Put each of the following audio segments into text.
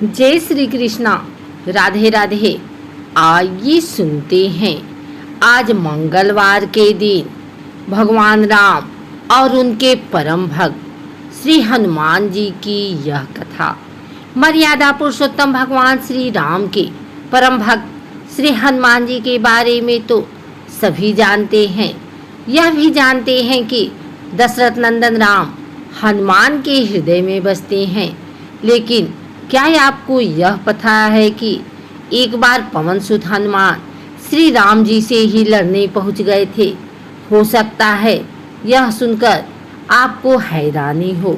जय श्री कृष्णा। राधे राधे। आइए सुनते हैं आज मंगलवार के दिन भगवान राम और उनके परम भक्त श्री हनुमान जी की यह कथा। मर्यादा पुरुषोत्तम भगवान श्री राम के परम भक्त श्री हनुमान जी के बारे में तो सभी जानते हैं। यह भी जानते हैं कि दशरथ नंदन राम हनुमान के हृदय में बसते हैं। लेकिन क्या आपको यह पता है कि एक बार पवन सुत हनुमान श्री राम जी से ही लड़ने पहुंच गए थे। हो सकता है यह सुनकर आपको हैरानी हो,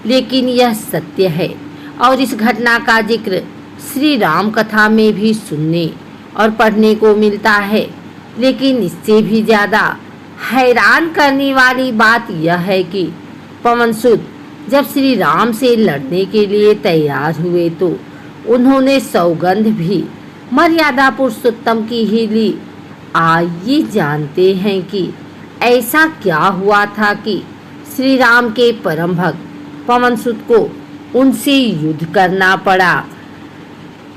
लेकिन यह सत्य है और इस घटना का जिक्र श्री राम कथा में भी सुनने और पढ़ने को मिलता है। लेकिन इससे भी ज़्यादा हैरान करने वाली बात यह है कि पवन सुत जब श्री राम से लड़ने के लिए तैयार हुए तो उन्होंने सौगंध भी मर्यादा पुरुषोत्तम की ही ली। आइए जानते हैं कि ऐसा क्या हुआ था कि श्री राम के परम भक्त पवन सुत को उनसे युद्ध करना पड़ा।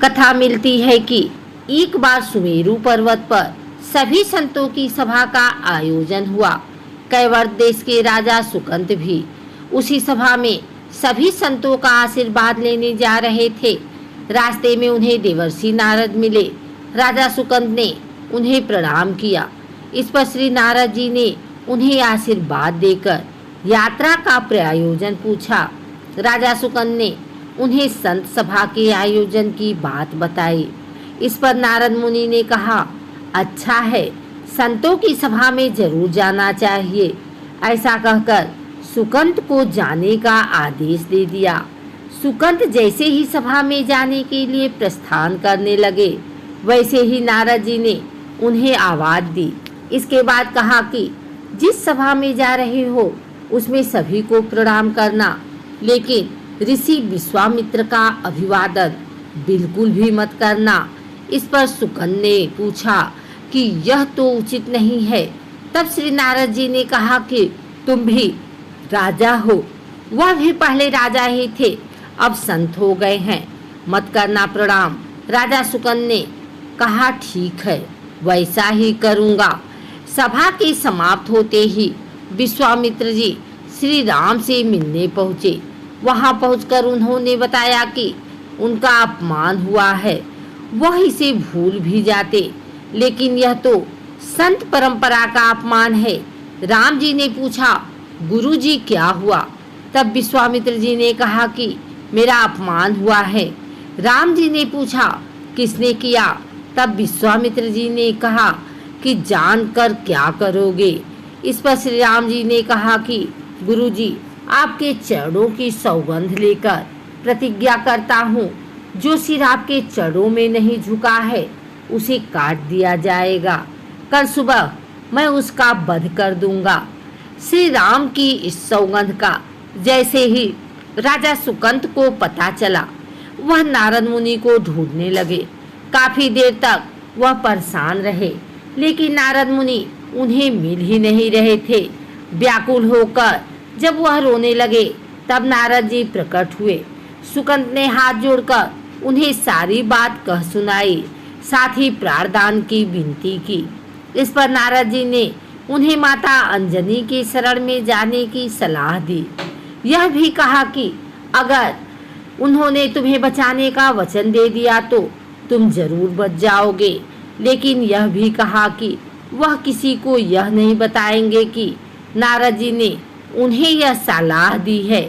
कथा मिलती है कि एक बार सुमेरु पर्वत पर सभी संतों की सभा का आयोजन हुआ। कैवर्त देश के राजा सुकंत भी उसी सभा में सभी संतों का आशीर्वाद लेने जा रहे थे। रास्ते में उन्हें देवर्षि नारद मिले। राजा सुकंत ने उन्हें प्रणाम किया। इस पर श्री नारद जी ने उन्हें आशीर्वाद देकर यात्रा का प्रयोजन पूछा। राजा सुकंत ने उन्हें संत सभा के आयोजन की बात बताई। इस पर नारद मुनि ने कहा, अच्छा है, संतों की सभा में जरूर जाना चाहिए। ऐसा कहकर सुकंत को जाने का आदेश दे दिया। सुकंत जैसे ही सभा में जाने के लिए प्रस्थान करने लगे, वैसे ही नारद जी ने उन्हें आवाज दी। इसके बाद कहा कि जिस सभा में जा रहे हो उसमें सभी को प्रणाम करना, लेकिन ऋषि विश्वामित्र का अभिवादन बिल्कुल भी मत करना। इस पर सुकंत ने पूछा कि यह तो उचित नहीं है। तब श्री नारद जी ने कहा कि तुम भी राजा हो, वह भी पहले राजा ही थे, अब संत हो गए हैं, मत करना प्रणाम। राजा सुकंत ने कहा, ठीक है, वैसा ही करूँगा। सभा के समाप्त होते ही विश्वामित्र जी श्री राम से मिलने पहुँचे। वहाँ पहुंचकर उन्होंने बताया कि उनका अपमान हुआ है। वह इसे भूल भी जाते, लेकिन यह तो संत परंपरा का अपमान है। राम जी ने पूछा, गुरु जी क्या हुआ? तब विश्वामित्र जी ने कहा कि मेरा अपमान हुआ है। राम जी ने पूछा, किसने किया? तब विश्वामित्र जी ने कहा कि जानकर क्या करोगे? इस पर श्री राम जी ने कहा कि गुरु जी, आपके चरणों की सौगंध लेकर प्रतिज्ञा करता हूँ, जो सिर आपके चरणों में नहीं झुका है उसे काट दिया जाएगा। कल सुबह मैं उसका वध कर दूंगा। श्री राम की इस सौगंध का जैसे ही राजा सुकंत को पता चला, वह नारद मुनि को ढूंढने लगे। काफी देर तक वह परेशान रहे, लेकिन नारद मुनि उन्हें मिल ही नहीं रहे थे। व्याकुल होकर जब वह रोने लगे, तब नारद जी प्रकट हुए। सुकंत ने हाथ जोड़कर उन्हें सारी बात कह सुनाई, साथ ही प्राणदान की विनती की। इस पर नारद जी ने उन्हें माता अंजनी के शरण में जाने की सलाह दी। यह भी कहा कि अगर उन्होंने तुम्हें बचाने का वचन दे दिया तो तुम जरूर बच जाओगे, लेकिन यह भी कहा कि वह किसी को यह नहीं बताएंगे कि नारद जी ने उन्हें यह सलाह दी है।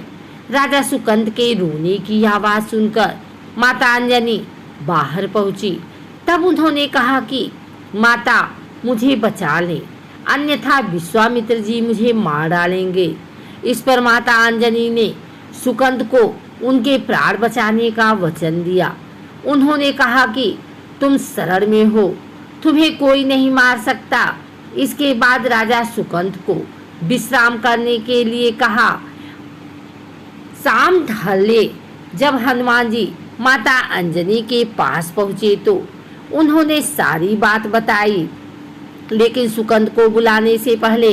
राजा सुकंत के रोने की आवाज़ सुनकर माता अंजनी बाहर पहुंची। तब उन्होंने कहा कि माता, मुझे बचा लें, अन्यथा विश्वामित्र जी मुझे मार डालेंगे। इस पर माता अंजनी ने सुकंत को उनके प्राण बचाने का वचन दिया। उन्होंने कहा कि तुम शरण में हो, तुम्हें कोई नहीं मार सकता। इसके बाद राजा सुकंत को विश्राम करने के लिए कहा। शाम ढले जब हनुमान जी माता अंजनी के पास पहुँचे तो उन्होंने सारी बात बताई, लेकिन सुकंत को बुलाने से पहले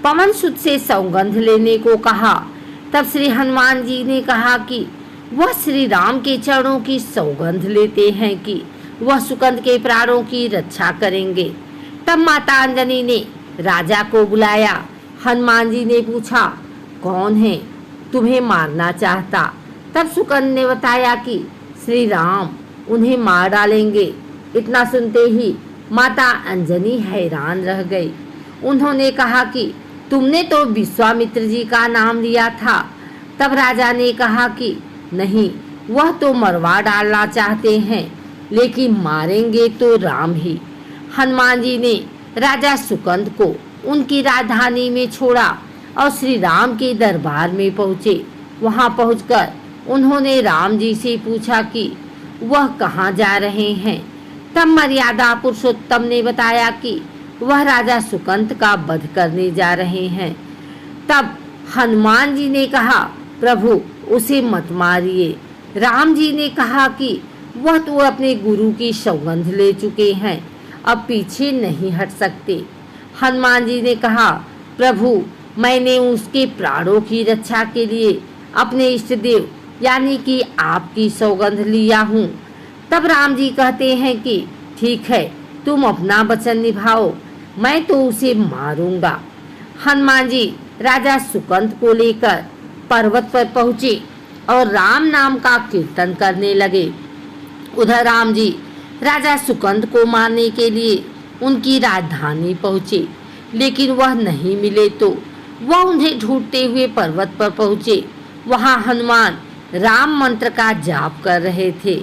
पवन सुत से सौगंध लेने को कहा। तब श्री हनुमान जी ने कहा कि वह श्री राम के चरणों की सौगंध लेते हैं कि वह सुकंद के प्राणों की रक्षा करेंगे। तब माता अंजनी ने राजा को बुलाया। हनुमान जी ने पूछा, कौन है तुम्हें मारना चाहता? तब सुकंद ने बताया कि श्री राम उन्हें मार डालेंगे। इतना सुनते ही माता अंजनी हैरान रह गई। उन्होंने कहा कि तुमने तो विश्वामित्र जी का नाम लिया था। तब राजा ने कहा कि नहीं, वह तो मरवा डालना चाहते हैं, लेकिन मारेंगे तो राम ही। हनुमान जी ने राजा सुकंद को उनकी राजधानी में छोड़ा और श्री राम के दरबार में पहुँचे। वहाँ पहुँचकर उन्होंने राम जी से पूछा कि वह कहाँ जा रहे हैं। तब मर्यादा पुरुषोत्तम ने बताया कि वह राजा सुकंद का वध करने जा रहे हैं। तब हनुमान जी ने कहा, प्रभु उसे मत मारिए। राम जी ने कहा कि वह तो अपने गुरु की सौगंध ले चुके हैं, अब पीछे नहीं हट सकते। हनुमान जी ने कहा, प्रभु मैंने उसके प्राणों की रक्षा के लिए अपने इष्ट देव यानी कि आपकी सौगंध लिया हूँ। तब राम जी कहते हैं कि ठीक है, तुम अपना वचन निभाओ, मैं तो उसे मारूंगा। हनुमान जी राजा सुकंद को लेकर पर्वत पर पहुँचे और राम नाम का कीर्तन करने लगे। उधर राम जी राजा सुकंद को मारने के लिए उनकी राजधानी पहुँचे, लेकिन वह नहीं मिले तो वह उन्हें ढूंढते हुए पर्वत पर पहुँचे। वहाँ हनुमान राम मंत्र का जाप कर रहे थे।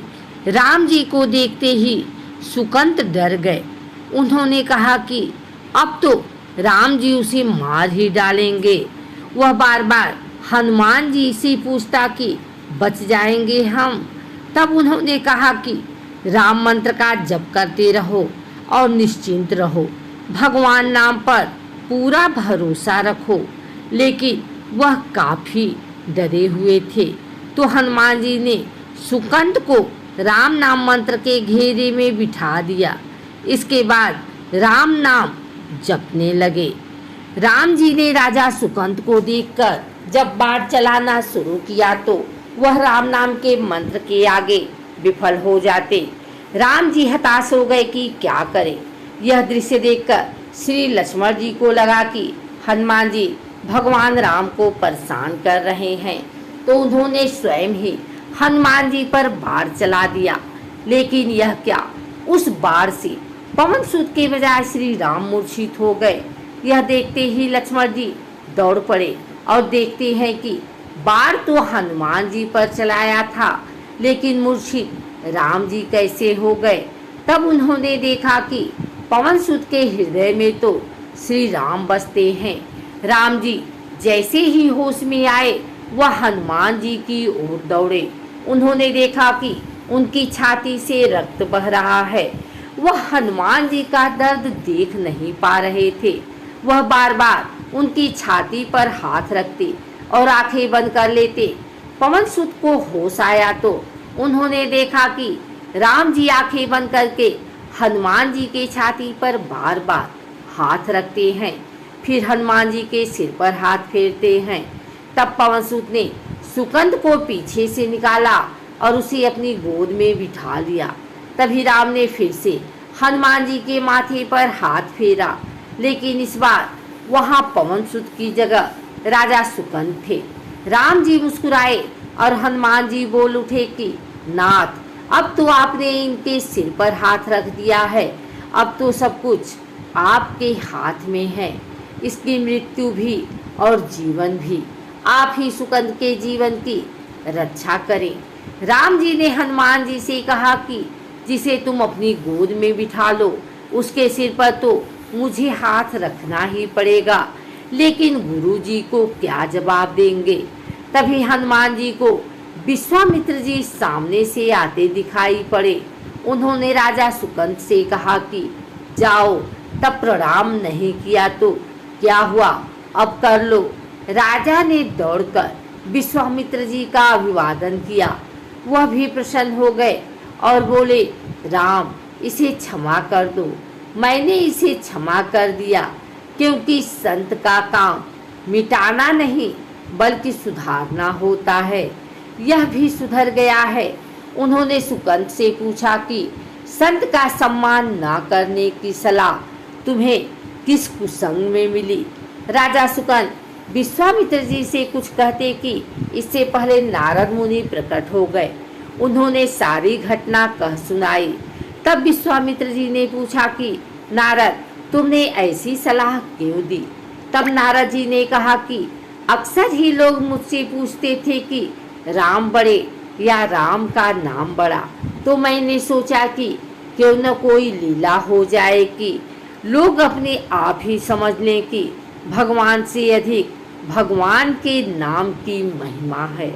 राम जी को देखते ही सुकंद डर गए। उन्होंने कहा कि अब तो राम जी उसे मार ही डालेंगे। वह बार बार हनुमान जी से पूछता कि बच जाएंगे हम। तब उन्होंने कहा कि राम मंत्र का जप करते रहो और निश्चिंत रहो, भगवान नाम पर पूरा भरोसा रखो। लेकिन वह काफी डरे हुए थे, तो हनुमान जी ने सुकंद को राम नाम मंत्र के घेरे में बिठा दिया। इसके बाद राम नाम जपने लगे। राम जी ने राजा सुकंद को देखकर जब बाण चलाना शुरू किया तो वह राम नाम के मंत्र के आगे विफल हो जाते। राम जी हताश हो गए कि क्या करें। यह दृश्य देखकर श्री लक्ष्मण जी को लगा कि हनुमान जी भगवान राम को परेशान कर रहे हैं, तो उन्होंने स्वयं ही हनुमान जी पर बाण चला दिया। लेकिन यह क्या, उस बाण से पवन सूत के बजाय श्री राम मूर्छित हो गए। यह देखते ही लक्ष्मण जी दौड़ पड़े और देखते हैं कि बाण तो हनुमान जी पर चलाया था, लेकिन मूर्छित राम जी कैसे हो गए। तब उन्होंने देखा कि पवन सूत के हृदय में तो श्री राम बसते हैं। राम जी जैसे ही होश में आए वह हनुमान जी की ओर दौड़े। उन्होंने देखा कि उनकी छाती से रक्त बह रहा है। वह हनुमान जी का दर्द देख नहीं पा रहे थे। वह बार बार उनकी छाती पर हाथ रखते और आंखें बंद कर लेते। पवन सूत को होश आया तो उन्होंने देखा कि राम जी आंखें बंद करके हनुमान जी के छाती पर बार बार हाथ रखते हैं, फिर हनुमान जी के सिर पर हाथ फेरते हैं। तब पवन सूत ने सुकंद को पीछे से निकाला और उसे अपनी गोद में बिठा लिया। तभी राम ने फिर से हनुमान जी के माथे पर हाथ फेरा, लेकिन इस बार वहाँ पवन सूत की जगह राजा सुकंद थे। राम जी मुस्कुराए और हनुमान जी बोल उठे कि नाथ, अब तो आपने इनके सिर पर हाथ रख दिया है, अब तो सब कुछ आपके हाथ में है। इसकी मृत्यु भी और जीवन भी आप ही सुकंद के जीवन की रक्षा करें। राम जी ने हनुमान जी से कहा कि जिसे तुम अपनी गोद में बिठा लो उसके सिर पर तो मुझे हाथ रखना ही पड़ेगा, लेकिन गुरु जी को क्या जवाब देंगे। तभी हनुमान जी को विश्वामित्र जी सामने से आते दिखाई पड़े। उन्होंने राजा सुकंद से कहा कि जाओ, तब प्रणाम नहीं किया तो क्या हुआ, अब कर लो। राजा ने दौड़कर विश्वामित्र जी का अभिवादन किया। वह भी प्रसन्न हो गए और बोले, राम इसे क्षमा कर दो। मैंने इसे क्षमा कर दिया, क्योंकि संत का काम मिटाना नहीं बल्कि सुधारना होता है। यह भी सुधर गया है। उन्होंने सुकंद से पूछा कि संत का सम्मान ना करने की सलाह तुम्हें किस कुसंग में मिली। राजा सुकंद विश्वामित्र जी से कुछ कहते कि इससे पहले नारद मुनि प्रकट हो गए। उन्होंने सारी घटना कह सुनाई। तब विश्वामित्र जी ने पूछा कि नारद, तुमने ऐसी सलाह क्यों दी। तब नारद जी ने कहा कि अक्सर ही लोग मुझसे पूछते थे कि राम बड़े या राम का नाम बड़ा, तो मैंने सोचा कि क्यों न कोई लीला हो जाए कि लोग अपने आप ही समझ लें कि भगवान से अधिक भगवान के नाम की महिमा है।